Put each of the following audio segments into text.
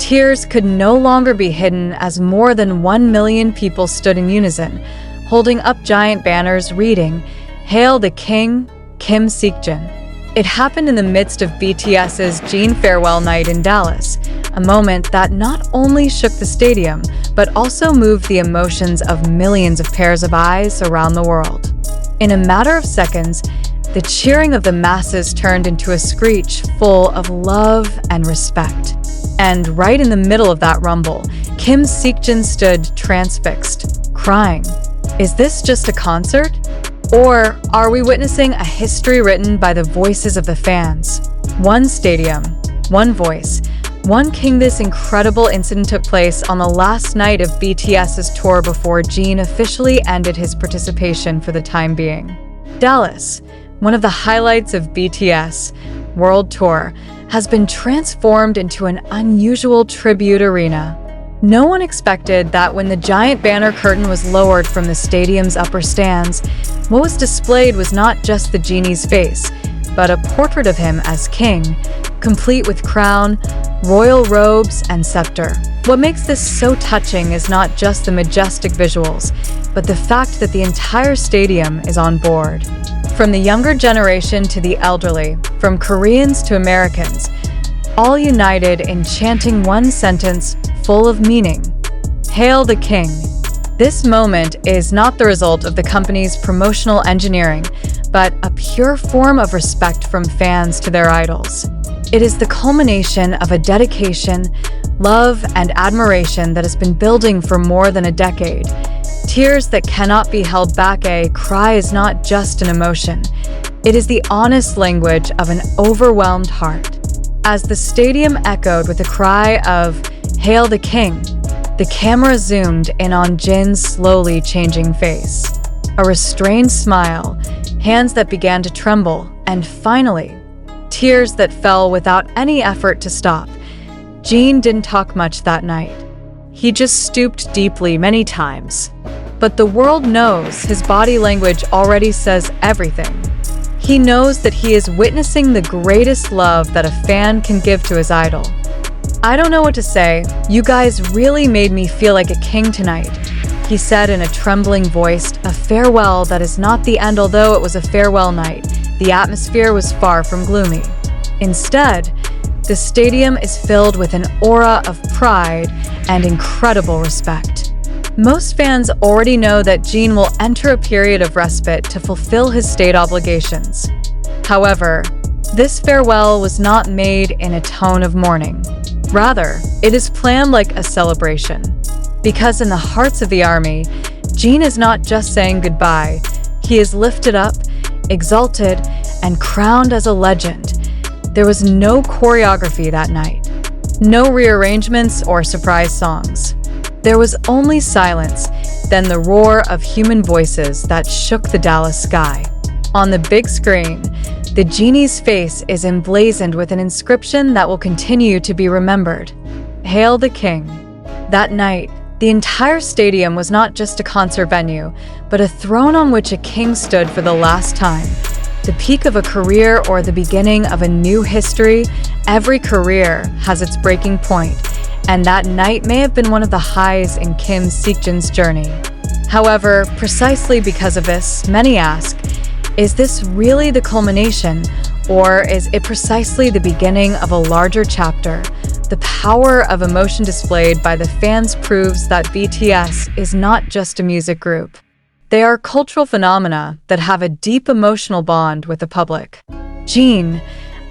Tears could no longer be hidden as more than 1 million people stood in unison, holding up giant banners reading, "Hail the King, Kim Seokjin." It happened in the midst of BTS's Jin farewell night in Dallas, a moment that not only shook the stadium, but also moved the emotions of millions of pairs of eyes around the world. In a matter of seconds, the cheering of the masses turned into a screech full of love and respect. And right in the middle of that rumble, Kim Seokjin stood transfixed, crying. Is this just a concert? Or are we witnessing a history written by the voices of the fans? One stadium, one voice, one king. This incredible incident took place on the last night of BTS's tour before Jin officially ended his participation for the time being. Dallas, one of the highlights of BTS World Tour, has been transformed into an unusual tribute arena. No one expected that when the giant banner curtain was lowered from the stadium's upper stands, what was displayed was not just the genie's face, but a portrait of him as king, complete with crown, royal robes, and scepter. What makes this so touching is not just the majestic visuals, but the fact that the entire stadium is on board. From the younger generation to the elderly, from Koreans to Americans, all united in chanting one sentence full of meaning: "Hail the King." This moment is not the result of the company's promotional engineering, but a pure form of respect from fans to their idols. It is the culmination of a dedication, love, and admiration that has been building for more than a decade. Tears that cannot be held back. A cry is not just an emotion. It is the honest language of an overwhelmed heart. As the stadium echoed with a cry of "Hail the King," the camera zoomed in on Jin's slowly changing face. A restrained smile, hands that began to tremble, and finally, tears that fell without any effort to stop. Jin didn't talk much that night. He just stooped deeply many times. But the world knows his body language already says everything. He knows that he is witnessing the greatest love that a fan can give to his idol. "I don't know what to say. You guys really made me feel like a king tonight," he said in a trembling voice, a farewell that is not the end. Although it was a farewell night, the atmosphere was far from gloomy. Instead, the stadium is filled with an aura of pride and incredible respect. Most fans already know that Jin will enter a period of respite to fulfill his state obligations. However, this farewell was not made in a tone of mourning. Rather, it is planned like a celebration. Because in the hearts of the army, Jin is not just saying goodbye. He is lifted up, exalted, and crowned as a legend. There was no choreography that night, no rearrangements or surprise songs. There was only silence, then the roar of human voices that shook the Dallas sky. On the big screen, the genie's face is emblazoned with an inscription that will continue to be remembered: "Hail the King." That night, the entire stadium was not just a concert venue, but a throne on which a king stood for the last time. The peak of a career or the beginning of a new history. Every career has its breaking point, and that night may have been one of the highs in Kim Seokjin's journey. However, precisely because of this, many ask, is this really the culmination, or is it precisely the beginning of a larger chapter? The power of emotion displayed by the fans proves that BTS is not just a music group. They are cultural phenomena that have a deep emotional bond with the public. Jin,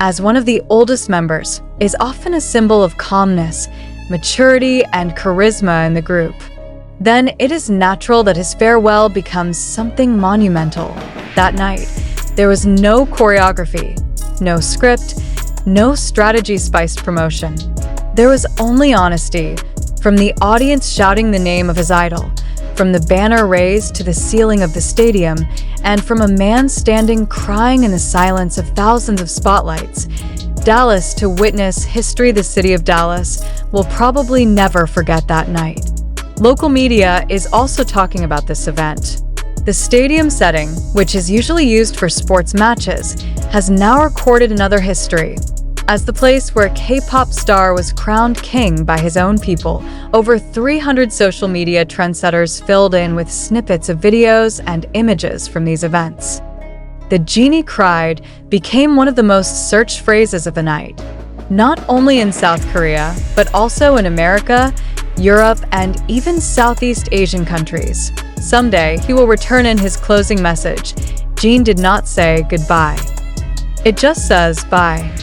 as one of the oldest members, is often a symbol of calmness, maturity, and charisma in the group. Then it is natural that his farewell becomes something monumental. That night, there was no choreography, no script, no strategy-spiced promotion. There was only honesty, from the audience shouting the name of his idol, from the banner raised to the ceiling of the stadium, and from a man standing crying in the silence of thousands of spotlights. Dallas to witness history. The city of Dallas will probably never forget that night. Local media is also talking about this event. The stadium setting, which is usually used for sports matches, has now recorded another history. as the place where a K-pop star was crowned king by his own people. Over 300 social media trendsetters filled in with snippets of videos and images from these events. The genie cried became one of the most searched phrases of the night, not only in South Korea, but also in America, Europe, and even Southeast Asian countries. Someday, he will return in his closing message. Jin did not say goodbye. It just says bye.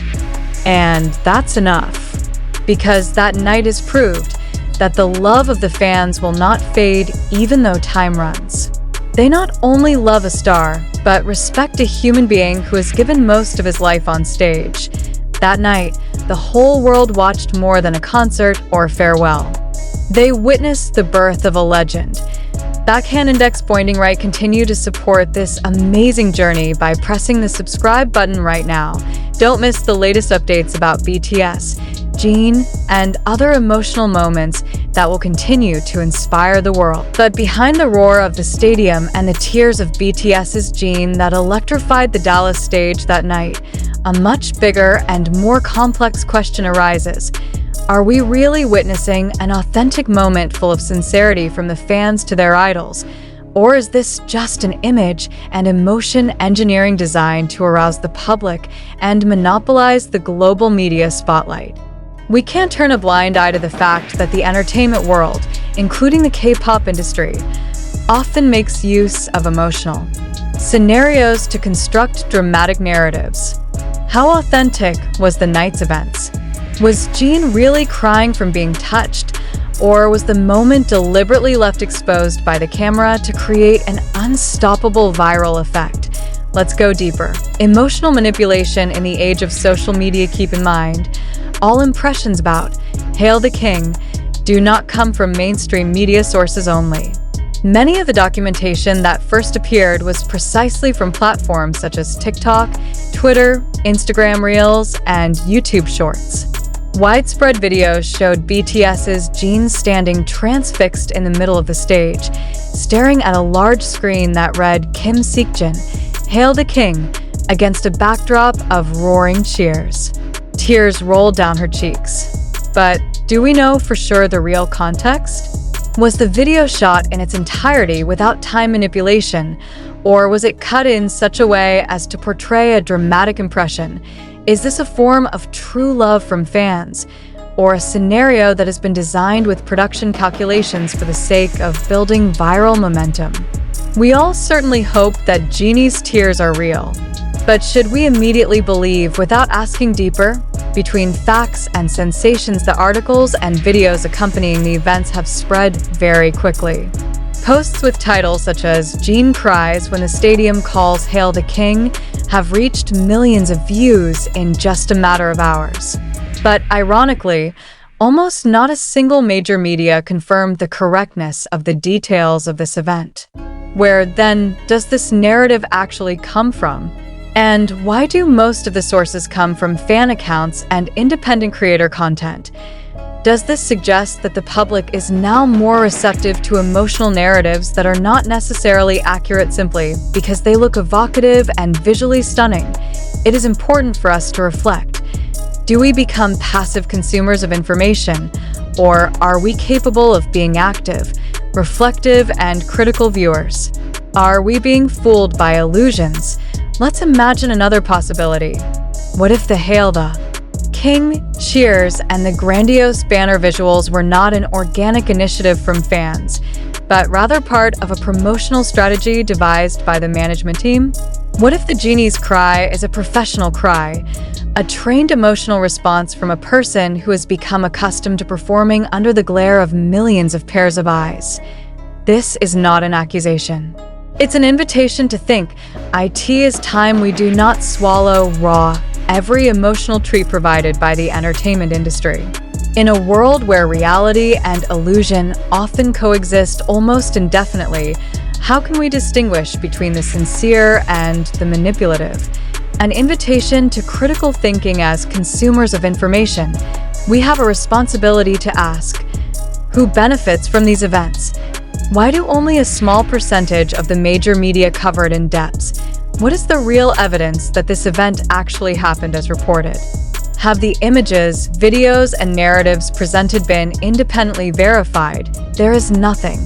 And that's enough. Because that night has proved that the love of the fans will not fade even though time runs. They not only love a star, but respect a human being who has given most of his life on stage. That night, the whole world watched more than a concert or farewell. They witnessed the birth of a legend. Backhand index pointing right, continue to support this amazing journey by pressing the subscribe button right now. Don't miss the latest updates about BTS, Jin, and other emotional moments that will continue to inspire the world. But behind the roar of the stadium and the tears of BTS's Jin that electrified the Dallas stage that night, a much bigger and more complex question arises. Are we really witnessing an authentic moment full of sincerity from the fans to their idols? Or is this just an image and emotion engineering designed to arouse the public and monopolize the global media spotlight? We can't turn a blind eye to the fact that the entertainment world, including the K-pop industry, often makes use of emotional scenarios to construct dramatic narratives. How authentic was the night's events? Was Jin really crying from being touched, or was the moment deliberately left exposed by the camera to create an unstoppable viral effect? Let's go deeper. Emotional manipulation in the age of social media. Keep in mind, all impressions about Hail the King do not come from mainstream media sources only. Many of the documentation that first appeared was precisely from platforms such as TikTok, Twitter, Instagram Reels, and YouTube Shorts. Widespread videos showed BTS's Jin standing transfixed in the middle of the stage, staring at a large screen that read Kim Seokjin, Hail the King, against a backdrop of roaring cheers. Tears rolled down her cheeks. But do we know for sure the real context? Was the video shot in its entirety without time manipulation, or was it cut in such a way as to portray a dramatic impression? Is this a form of true love from fans, or a scenario that has been designed with production calculations for the sake of building viral momentum? We all certainly hope that Genie's tears are real, but should we immediately believe without asking deeper? Between facts and sensations, the articles and videos accompanying the events have spread very quickly. Posts with titles such as Jin cries when the stadium calls Hail the King have reached millions of views in just a matter of hours. But ironically, almost not a single major media confirmed the correctness of the details of this event. Where then does this narrative actually come from? And why do most of the sources come from fan accounts and independent creator content? Does this suggest that the public is now more receptive to emotional narratives that are not necessarily accurate simply because they look evocative and visually stunning? It is important for us to reflect. Do we become passive consumers of information, or are we capable of being active, reflective, and critical viewers? Are we being fooled by illusions? Let's imagine another possibility. What if the Hail the King cheers and the grandiose banner visuals were not an organic initiative from fans, but rather part of a promotional strategy devised by the management team? What if the genie's cry is a professional cry, a trained emotional response from a person who has become accustomed to performing under the glare of millions of pairs of eyes? This is not an accusation. It's an invitation to think. It is time we do not swallow raw every emotional treat provided by the entertainment industry. In a world where reality and illusion often coexist almost indefinitely, how can we distinguish between the sincere and the manipulative? An invitation to critical thinking as consumers of information. We have a responsibility to ask, who benefits from these events? Why do only a small percentage of the major media cover it in depth? What is the real evidence that this event actually happened as reported? Have the images, videos, and narratives presented been independently verified? There is nothing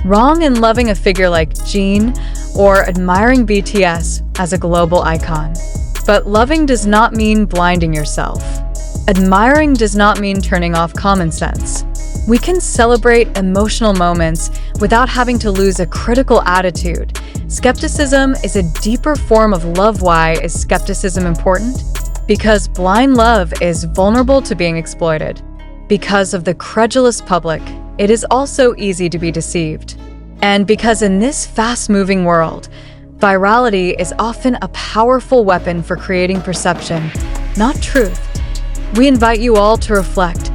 wrong in loving a figure like Jin or admiring BTS as a global icon. But loving does not mean blinding yourself. Admiring does not mean turning off common sense. We can celebrate emotional moments without having to lose a critical attitude. Skepticism is a deeper form of love. Why is skepticism important? Because blind love is vulnerable to being exploited. Because of the credulous public, it is also easy to be deceived. And because in this fast-moving world, virality is often a powerful weapon for creating perception, not truth. We invite you all to reflect.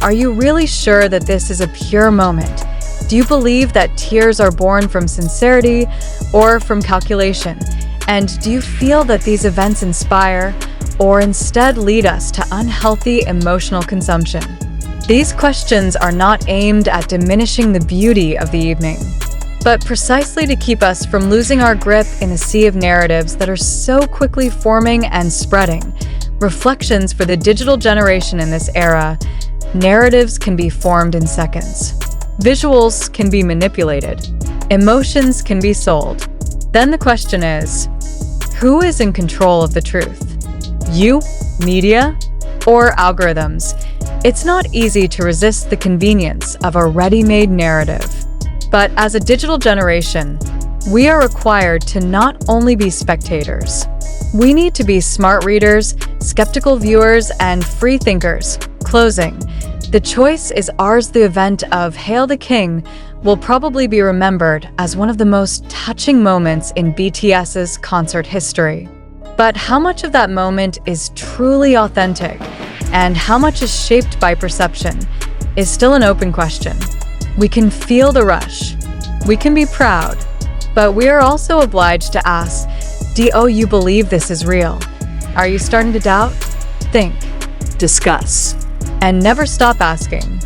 Are you really sure that this is a pure moment? Do you believe that tears are born from sincerity or from calculation? And do you feel that these events inspire or instead lead us to unhealthy emotional consumption? These questions are not aimed at diminishing the beauty of the evening, but precisely to keep us from losing our grip in a sea of narratives that are so quickly forming and spreading. Reflections for the digital generation in this era. Narratives can be formed in seconds. Visuals can be manipulated. Emotions can be sold. Then the question is, who is in control of the truth? You, media, or algorithms? It's not easy to resist the convenience of a ready-made narrative. But as a digital generation, we are required to not only be spectators. We need to be smart readers, skeptical viewers, and free thinkers. Closing. The choice is ours. The event of Hail the King will probably be remembered as one of the most touching moments in BTS's concert history. But how much of that moment is truly authentic and how much is shaped by perception is still an open question. We can feel the rush. We can be proud. But we are also obliged to ask, do you believe this is real? Are you starting to doubt? Think. Discuss. And never stop asking.